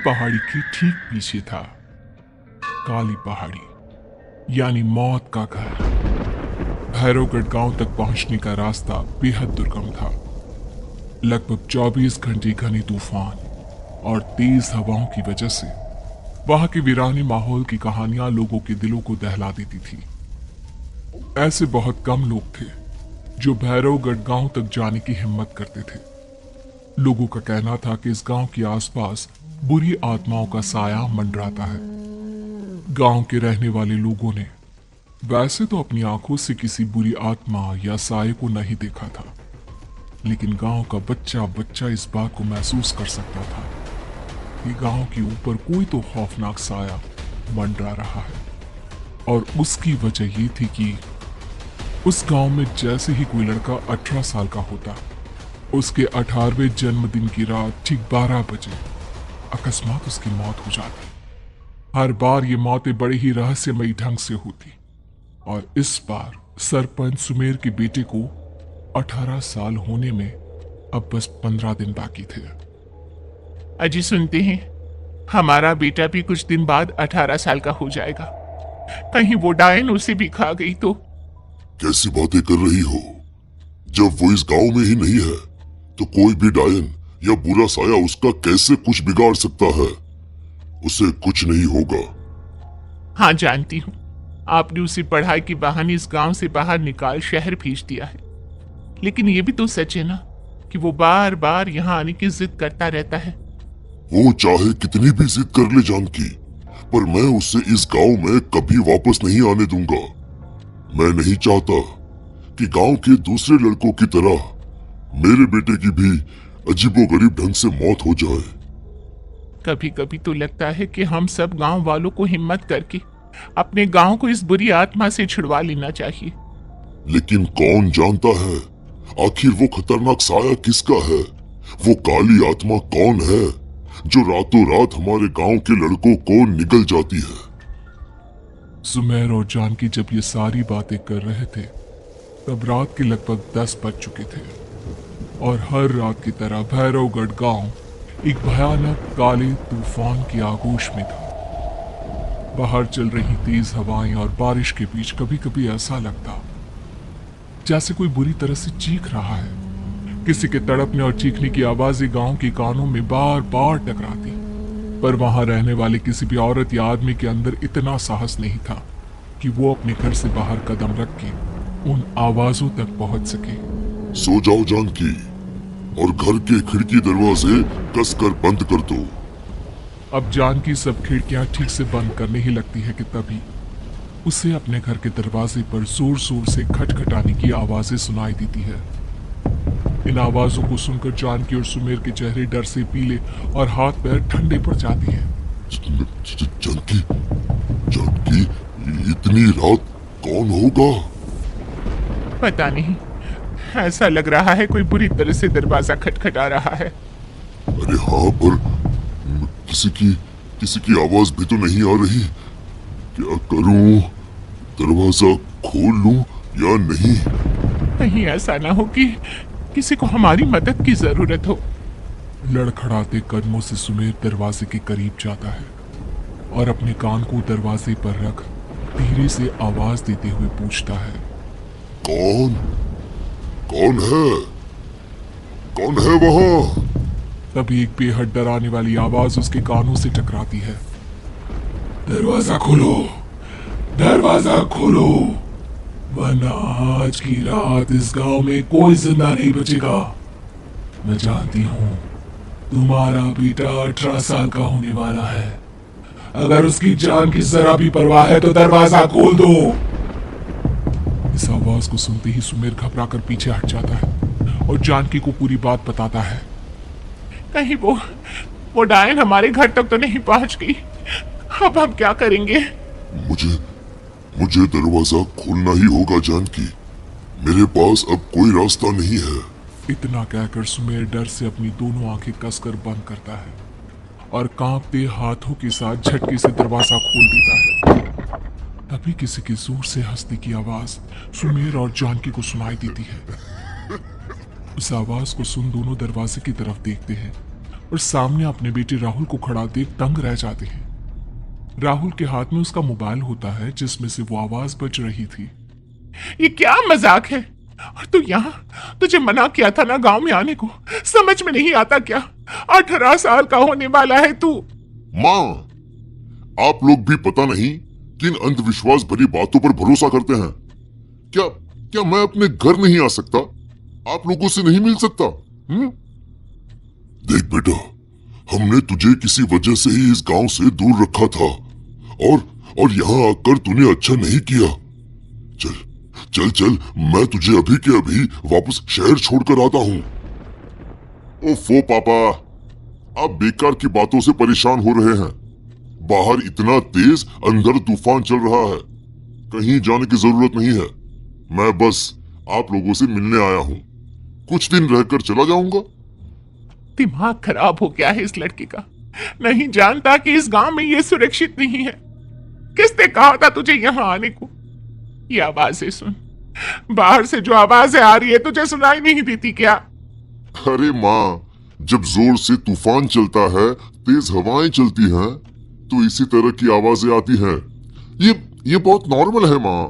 पहाड़ी के ठीक पीछे था काली पहाड़ी, यानी मौत का घर। भैरवगढ़ गांव तक पहुंचने का रास्ता बेहद दुर्गम था। लगभग 24 घंटे घने तूफान और तेज हवाओं की वजह से वहां के वीरानी माहौल की कहानियां लोगों के दिलों को दहला देती थी। ऐसे बहुत कम लोग थे जो भैरवगढ़ गांव तक जाने की हिम्मत करते थे। लोगों का कहना था कि इस गांव के आसपास बुरी आत्माओं का साया मंडराता है। गांव के रहने वाले लोगों ने वैसे तो अपनी आंखों से किसी बुरी आत्मा या साये को नहीं देखा था, लेकिन गांव का बच्चा बच्चा इस बात को महसूस कर सकता था कि गांव के ऊपर कोई तो खौफनाक साया मंडरा रहा है। और उसकी वजह ये थी कि उस गांव में जैसे ही कोई लड़का 18 साल का होता, उसके 18वें जन्मदिन की रात ठीक 12 बजे अकस्मात उसकी मौत हो जाती। हर बार ये मौतें बड़े ही रहस्यमयी ढंग से होती, और इस बार सरपंच सुमेर के बेटे को 18 साल होने में अब बस 15 दिन बाकी थे। अजी सुनते हैं, हमारा बेटा भी कुछ दिन बाद 18 साल का हो जाएगा। कहीं वो डायन उसे भी खा गई तो? कैसी बातें कर रही हो? जब वो इस गांव में ही नहीं है तो कोई भी डायन या बुरा साया उसका कैसे कुछ बिगाड़ सकता है? उसे कुछ नहीं होगा। हाँ जानती हूँ, आपने उसे पढ़ाई के बहाने इस गांव से बाहर निकाल शहर भेज दिया है, लेकिन ये भी तो सच है ना कि वो बार बार यहाँ आने की जिद करता रहता है। वो चाहे कितनी भी जिद कर ले जानकी, पर मैं उसे इस गांव में कभी वापस नहीं आने दूंगा। मैं नहीं चाहता कि गांव के दूसरे लड़कों की तरह मेरे बेटे की भी अजीबोगरीब ढंग से मौत हो जाए। कभी कभी तो लगता है कि हम सब गांव वालों को हिम्मत करके अपने गांव को इस बुरी आत्मा से छुड़वा लेना चाहिए। लेकिन कौन जानता है आखिर वो खतरनाक साया किसका है? वो काली आत्मा कौन है जो रातों रात हमारे गांव के लड़कों को निगल जाती है? सुमेर और जानकी जब ये सारी बातें कर रहे थे तब रात के लगभग 10 बज चुके थे, और हर रात की तरह भैरवगढ़ गांव एक भयानक काले तूफान की आगोश में था। बाहर चल रही तेज हवाएं और बारिश के बीच कभी कभी ऐसा लगता जैसे कोई बुरी तरह से चीख रहा है। किसी के तड़पने और चीखने की आवाजें गांव के कानों में बार बार टकराती, पर वहां रहने वाले किसी भी औरत या आदमी के अंदर इतना साहस नहीं था कि वो अपने घर से बाहर कदम रख के उन आवाजों तक पहुंच सके। सो जाओ जानकी, और घर के खिड़की दरवाजे कसकर बंद कर दो। अब जानकी सब खिड़कियां ठीक से बंद करने ही लगती है कि तभी उसे अपने घर के दरवाजे पर जोर जोर से खटखटाने की आवाजें सुनाई देती है। इन आवाजों को सुनकर जानकी और सुमेर के चेहरे डर से पीले और हाथ पैर ठंडे पड़ जाते हैं। जानकी, जानकी, इतनी रात कौन होगा? पता नहीं, ऐसा लग रहा है कोई बुरी तरह से दरवाजा खटखटा रहा है। अरे हाँ, पर किसी की आवाज भी तो नहीं आ रही। क्या करूं? दरवाजा खोल लूं या नहीं? कहीं ऐसा ना हो कि किसी को हमारी मदद की जरूरत हो। लड़खड़ाते कदमों से सुमेर दरवाजे के करीब जाता है और अपने कान को दरवाजे पर रख धीरे से आवाज देते हुए पूछता है, कौन? कौन है? कौन है वहां? तभी एक बेहद डराने वाली आवाज उसके कानों से टकराती है। दरवाजा खोलो, दरवाजा खोलो, वरना आज की रात इस गांव में कोई जिंदा नहीं बचेगा। मैं जानती हूँ तुम्हारा बेटा 18 साल का होने वाला है। अगर उसकी जान की जरा भी परवाह है तो दरवाजा खोल दो। इस आवाज को सुनते ही सुमेर घबरा कर पीछे हट जाता है और जानकी को पूरी बात बताता है। कहीं वो डायन हमारे घर तक तो नहीं पहुंच गई? अब हम क्या करेंगे? मुझे दरवाजा खोलना ही होगा जानकी। मेरे पास अब कोई रास्ता नहीं है। इतना कहकर सुमेर डर से अपनी दोनों आंखें कसकर बंद करता है और कांपते हाथों के साथ झटके से दरवाजा खोल देता है। तभी किसी के जोर से हंसने की आवाज सुमेर और जानकी को सुनाई देती है। उस आवाज को सुन दोनों दरवाजे की तरफ देखते हैं और सामने अपने बेटे राहुल को खड़ा देख दंग रह जाते हैं। राहुल के हाथ में उसका मोबाइल होता है जिसमें से वो आवाज बज रही थी। ये क्या मजाक है? और तू यहाँ, तुझे मना किया था ना गांव में आने को, समझ में नहीं आता क्या? 18 साल का होने वाला है तू। माँ, आप लोग भी पता नहीं किन अंधविश्वास भरी बातों पर भरोसा करते हैं। क्या क्या मैं अपने घर नहीं आ सकता? आप लोगों से नहीं मिल सकता? देख बेटा, हमने तुझे किसी वजह से ही इस गांव से दूर रखा था और यहाँ आकर तूने अच्छा नहीं किया। चल चल चल, मैं तुझे अभी के अभी वापस शहर छोड़कर आता हूँ। ओफो पापा, आप बेकार की बातों से परेशान हो रहे हैं। बाहर इतना तेज अंदर तूफान चल रहा है, कहीं जाने की जरूरत नहीं है। मैं बस आप लोगों से मिलने आया हूँ, कुछ दिन रहकर चला जाऊंगा। दिमाग खराब हो गया है इस लड़के का, नहीं जानता कि इस गांव में ये सुरक्षित नहीं है। किसने कहा था तुझे यहाँ आने को? ये आवाजें सुन, बाहर से जो आवाजें आ रही है तुझे सुनाई नहीं देती क्या? अरे माँ, जब जोर से तूफान चलता है, तेज हवाएं चलती हैं, तो इसी तरह की आवाजें आती हैं। ये बहुत नॉर्मल है माँ।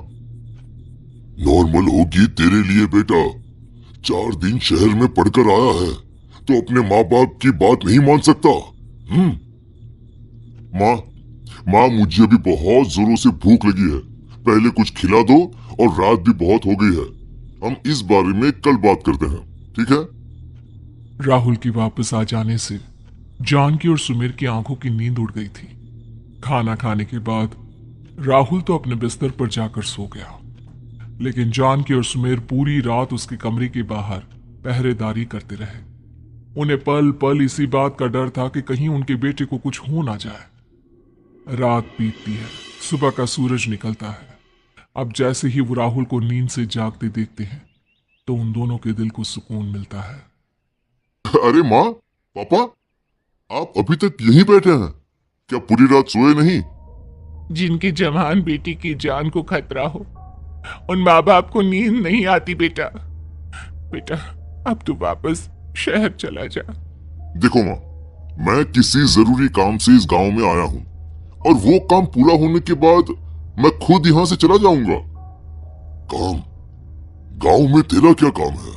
नॉर्मल होगी तेरे लिए बेटा। 4 दिन शहर में पढ़कर आया है तो अपने माँ बाप की बात नहीं मान सकता। माँ, मुझे अभी बहुत जोरों से भूख लगी है, पहले कुछ खिला दो, और रात भी बहुत हो गई है। हम इस बारे में कल बात करते हैं, ठीक है? राहुल के वापस आ जाने से जानकी और सुमेर की आंखों की नींद उड़ गई थी। खाना खाने के बाद राहुल तो अपने बिस्तर पर जाकर सो गया, लेकिन जानकी और सुमेर पूरी रात उसके कमरे के बाहर पहरेदारी करते रहे। उन्हें पल पल इसी बात का डर था कि कहीं उनके बेटे को कुछ हो ना जाए। रात बीतती है, सुबह का सूरज निकलता है। अब जैसे ही वो राहुल को नींद से जागते देखते हैं तो उन दोनों के दिल को सुकून मिलता है। अरे माँ, पापा, आप अभी तक यहीं बैठे हैं? क्या पूरी रात सोए नहीं? जिनकी जवान बेटी की जान को खतरा हो, उन माँ बाप को नींद नहीं आती बेटा। बेटा, अब तू वापस शहर चला जा। देखो माँ, मैं किसी जरूरी काम से इस गांव में आया हूँ, और वो काम पूरा होने के बाद मैं खुद यहाँ से चला जाऊंगा। काम? गांव में तेरा क्या काम है?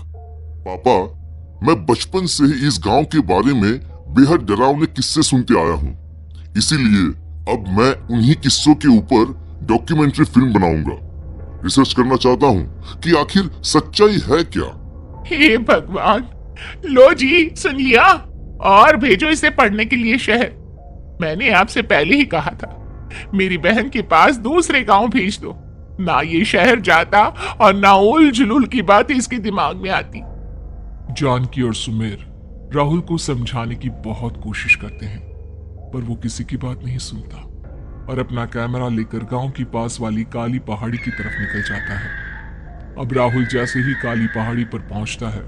पापा, मैं बचपन से ही इस गांव के बारे में बेहद डरावने किस्से सुनते आया हूँ, इसीलिए अब मैं उन्हीं किस्सों के ऊपर डॉक्यूमेंट्री फिल्म बनाऊंगा। रिसर्च करना चाहता हूँ कि आखिर सच्चाई है क्या। हे भगवान, लो जी, सुन लिया, और भेजो इसे पढ़ने के लिए शहर। मैंने आपसे पहले ही कहा था, मेरी बहन के पास दूसरे गांव भेज दो। ना ये शहर जाता और ना उल जुलूल की बात इसके दिमाग में आती। जानकी और सुमेर राहुल को समझाने की बहुत कोशिश करते हैं, पर वो किसी की बात नहीं सुनता और अपना कैमरा लेकर गांव की पास वाली काली पहाड़ी की तरफ निकल जाता है। अब राहुल जैसे ही काली पहाड़ी पर पहुंचता है,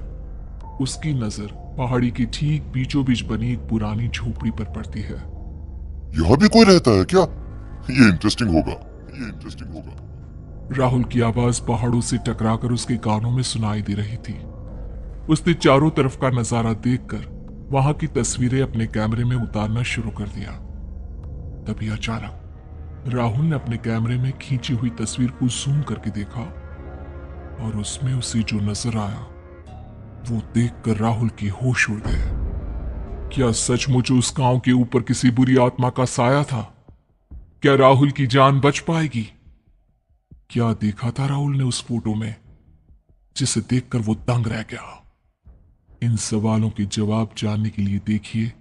उसकी नजर पहाड़ी के ठीक बीचों बीच बनी एक पुरानी झोपड़ी पर पड़ती है। यहाँ भी कोई रहता है क्या? ये इंटरेस्टिंग होगा। राहुल की आवाज पहाड़ों से टकराकर उसके कानों में सुनाई दे रही थी। उसने चारों तरफ का नजारा देखकर वहां की तस्वीरें अपने कैमरे में उतारना शुरू कर दिया। तभी अचानक राहुल ने अपने कैमरे में खींची हुई तस्वीर को जूम करके देखा और उसमें उसे जो नजर आया वो देखकर राहुल के होश उड़ गए। क्या सचमुच उस गांव के ऊपर किसी बुरी आत्मा का साया था? क्या राहुल की जान बच पाएगी? क्या देखा था राहुल ने उस फोटो में जिसे देखकर वो दंग रह गया? इन सवालों के जवाब जानने के लिए देखिए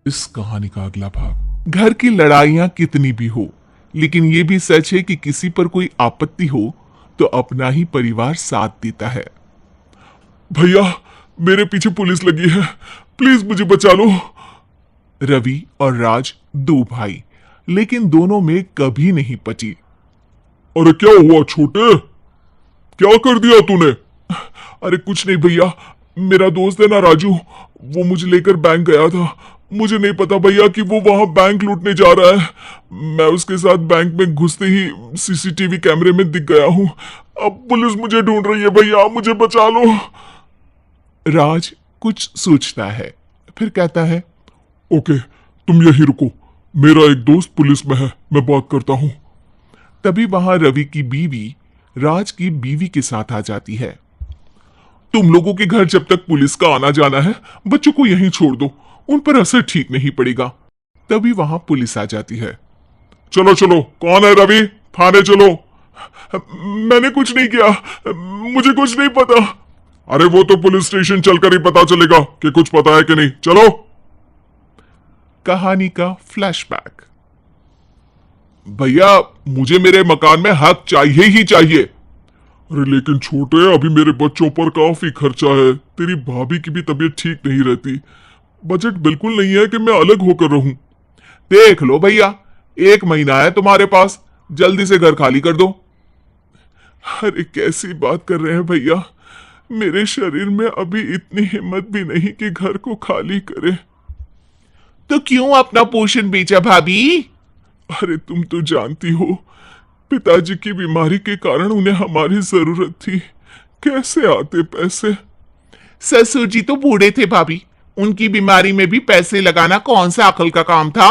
इस कहानी का अगला भाग। घर की लड़ाइयां कितनी भी हो, लेकिन यह भी सच है कि किसी पर कोई आपत्ति हो तो अपना ही परिवार साथ देता है। भैया, मेरे पीछे पुलिस लगी है, प्लीज मुझे बचा लो। रवि और राज 2 भाई, लेकिन दोनों में कभी नहीं पची। अरे क्या हुआ छोटे, क्या कर दिया तूने? अरे कुछ नहीं भैया, मेरा दोस्त है ना राजू, वो मुझे लेकर बैंक गया था। मुझे नहीं पता भैया कि वो वहां बैंक लूटने जा रहा है। मैं उसके साथ बैंक में घुसते ही सीसीटीवी कैमरे में दिख गया हूं। अब पुलिस मुझे ढूंढ रही है भैया, मुझे बचा लो। राज कुछ सोचता है, फिर कहता है, ओके, तुम यही रुको, मेरा एक दोस्त पुलिस में है, मैं बात करता हूँ। तभी वहां रवि की बीवी राज की बीवी के साथ आ जाती है। तुम लोगों के घर जब तक पुलिस का आना जाना है, बच्चों को यहीं छोड़ दो, उन पर असर ठीक नहीं पड़ेगा। तभी वहां पुलिस आ जाती है। चलो चलो, कौन है रवि, थाने चलो। मैंने कुछ नहीं किया, मुझे कुछ नहीं पता। अरे वो तो पुलिस स्टेशन चलकर ही पता चलेगा कि कुछ पता है कि नहीं, चलो। कहानी का फ्लैशबैक। भैया, मुझे मेरे मकान में हक चाहिए ही चाहिए। अरे लेकिन छोटे, अभी मेरे बच्चों पर काफी खर्चा है, तेरी भाभी की भी तबीयत ठीक नहीं रहती, बजट बिल्कुल नहीं है कि मैं अलग होकर रहूं। देख लो भैया, 1 महीना है तुम्हारे पास, जल्दी से घर खाली कर दो। अरे कैसी बात कर रहे हैं भैया, मेरे शरीर में अभी इतनी हिम्मत भी नहीं कि घर को खाली करे। तो क्यों अपना पोषण बेचा भाभी? अरे तुम तो जानती हो, पिताजी की बीमारी के कारण उन्हें हमारी जरूरत थी, कैसे आते पैसे। ससुर जी तो बूढ़े थे भाभी, उनकी बीमारी में भी पैसे लगाना कौन सा अकल का काम था?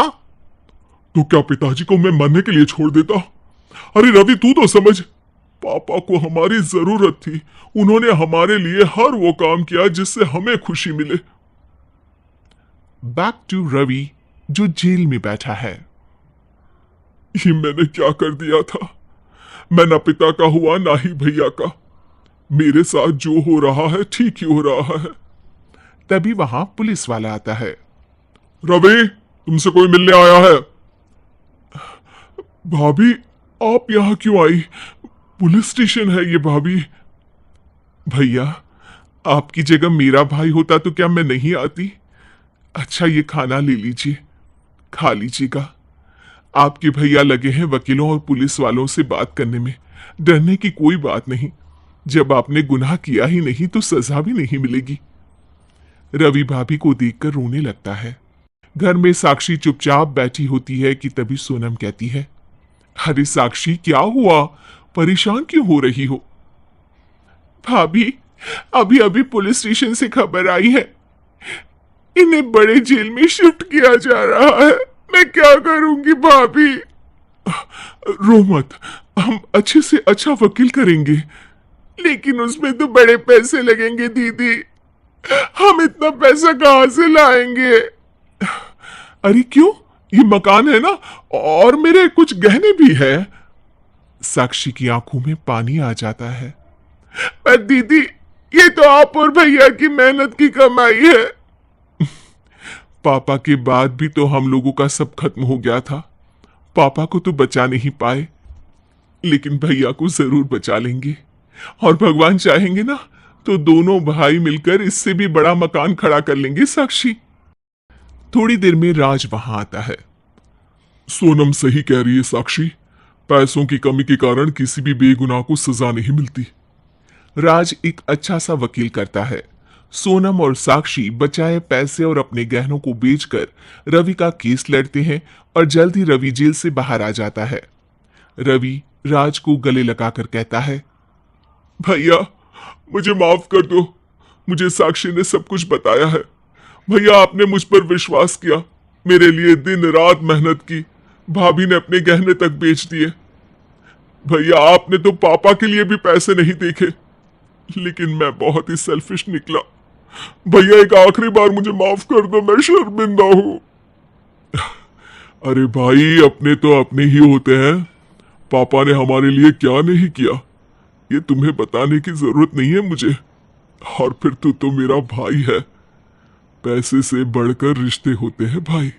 तो क्या पिताजी को मैं मरने के लिए छोड़ देता? अरे रवि, तू तो समझ, पापा को हमारी जरूरत थी, उन्होंने हमारे लिए हर वो काम किया जिससे हमें खुशी मिले। बैक टू रवि जो जेल में बैठा है। ये मैंने क्या कर दिया था? मैं ना पिता का हुआ ना ही भैया का, मेरे साथ जो हो रहा है ठीक ही हो रहा है। तभी वहां पुलिस वाला आता है। रवि, तुमसे कोई मिलने आया है। भाभी, आप यहां क्यों आई? पुलिस स्टेशन है ये भाभी। भैया, आपकी जगह मेरा भाई होता तो क्या मैं नहीं आती? अच्छा, ये खाना ले लीजिए, खा लीजिएगा। आपके भैया लगे हैं वकीलों और पुलिस वालों से बात करने में, डरने की कोई बात नहीं, जब आपने गुनाह किया ही नहीं तो सजा भी नहीं मिलेगी। रवि भाभी को देखकर रोने लगता है। घर में साक्षी चुपचाप बैठी होती है कि तभी सोनम कहती है, अरे साक्षी, क्या हुआ, परेशान क्यों हो रही हो? भाभी, अभी अभी पुलिस स्टेशन से खबर आई है, इन्हें बड़े जेल में शिफ्ट किया जा रहा है, मैं क्या करूंगी भाभी? रो मत, हम अच्छे से अच्छा वकील करेंगे। लेकिन उसमें तो बड़े पैसे लगेंगे दीदी, हम इतना पैसा कहां से लाएंगे? अरे क्यों, ये मकान है ना, और मेरे कुछ गहने भी है। साक्षी की आंखों में पानी आ जाता है। पर दीदी, ये तो आप और भैया की मेहनत की कमाई है। पापा के बाद भी तो हम लोगों का सब खत्म हो गया था, पापा को तो बचा नहीं पाए, लेकिन भैया को जरूर बचा लेंगे, और भगवान चाहेंगे ना तो दोनों भाई मिलकर इससे भी बड़ा मकान खड़ा कर लेंगे। साक्षी। थोड़ी देर में राज वहां आता है। सोनम सही कह रही है साक्षी, पैसों की कमी के कारण किसी भी बेगुनाह को सजा नहीं मिलती। राज एक अच्छा सा वकील करता है। सोनम और साक्षी बचाए पैसे और अपने गहनों को बेचकर रवि का केस लड़ते हैं और जल्द ही रवि जेल से बाहर आ जाता है। रवि राज को गले लगाकर कहता है, भैया मुझे माफ कर दो, मुझे साक्षी ने सब कुछ बताया है। भैया, आपने मुझ पर विश्वास किया, मेरे लिए दिन रात मेहनत की, भाभी ने अपने गहने तक बेच दिए। भैया, आपने तो पापा के लिए भी पैसे नहीं देखे, लेकिन मैं बहुत ही सेल्फिश निकला। भैया, एक आखिरी बार मुझे माफ कर दो, मैं शर्मिंदा हूं। अरे भाई, अपने तो अपने ही होते हैं, पापा ने हमारे लिए क्या नहीं किया ये तुम्हें बताने की जरूरत नहीं है मुझे। और फिर तू तो मेरा भाई है, पैसे से बढ़कर रिश्ते होते हैं भाई।